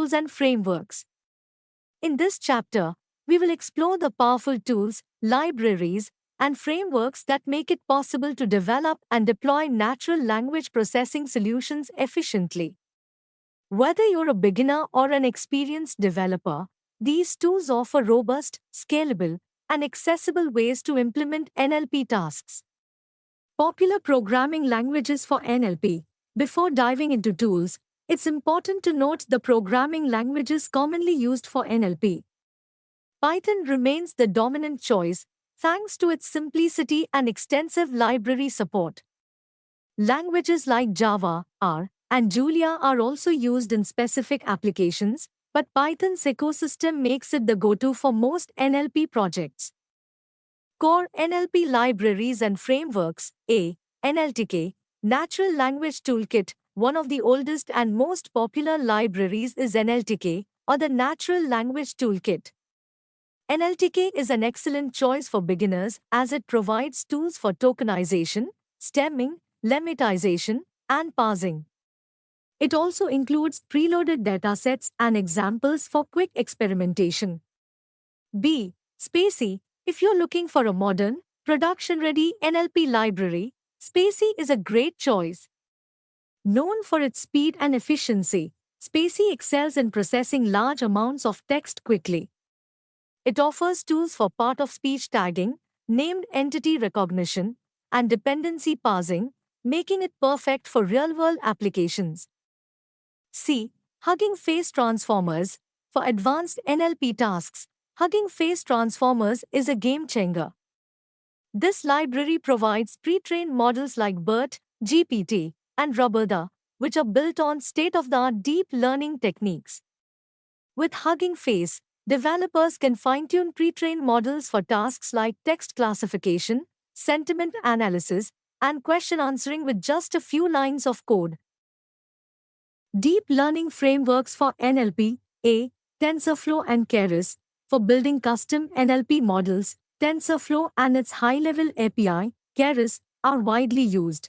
tools and frameworks. In this chapter, we will explore the powerful tools, libraries, and frameworks that make it possible to develop and deploy natural language processing solutions efficiently. Whether you're a beginner or an experienced developer, these tools offer robust, scalable, and accessible ways to implement NLP tasks. Popular programming languages for NLP. Before diving into tools, it's important to note the programming languages commonly used for NLP. Python remains the dominant choice, thanks to its simplicity and extensive library support. Languages like Java, R, and Julia are also used in specific applications, but Python's ecosystem makes it the go-to for most NLP projects. Core NLP libraries and frameworks. NLTK, Natural Language Toolkit. One of the oldest and most popular libraries is NLTK, or the Natural Language Toolkit. NLTK is an excellent choice for beginners as it provides tools for tokenization, stemming, lemmatization, and parsing. It also includes preloaded datasets and examples for quick experimentation. Spacy. If you're looking for a modern, production-ready NLP library, Spacy is a great choice. Known for its speed and efficiency, Spacy excels in processing large amounts of text quickly. It offers tools for part-of-speech tagging, named entity recognition, and dependency parsing, making it perfect for real-world applications. Hugging Face Transformers. For advanced NLP tasks, Hugging Face Transformers is a game-changer. This library provides pre-trained models like BERT, GPT, and RubbleDA, which are built on state-of-the-art deep learning techniques. With Hugging Face, developers can fine-tune pre-trained models for tasks like text classification, sentiment analysis, and question answering with just a few lines of code. Deep learning frameworks for NLP. TensorFlow and Keras. For building custom NLP models, TensorFlow and its high-level API, Keras, are widely used.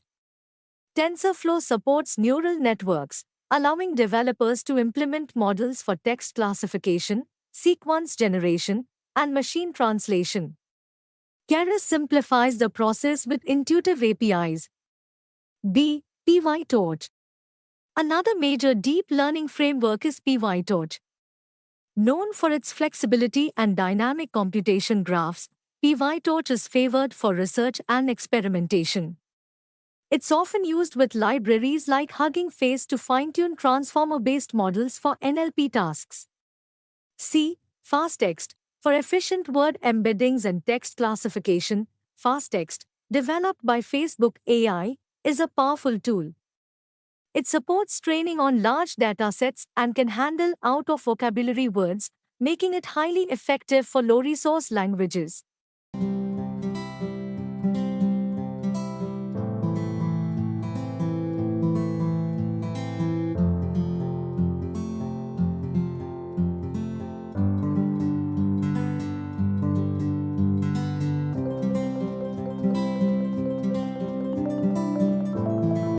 TensorFlow supports neural networks, allowing developers to implement models for text classification, sequence generation, and machine translation. Keras simplifies the process with intuitive APIs. PyTorch. Another major deep learning framework is PyTorch. Known for its flexibility and dynamic computation graphs, PyTorch is favored for research and experimentation. It's often used with libraries like Hugging Face to fine-tune transformer-based models for NLP tasks. FastText. For efficient word embeddings and text classification, FastText, developed by Facebook AI, is a powerful tool. It supports training on large datasets and can handle out-of-vocabulary words, making it highly effective for low-resource languages.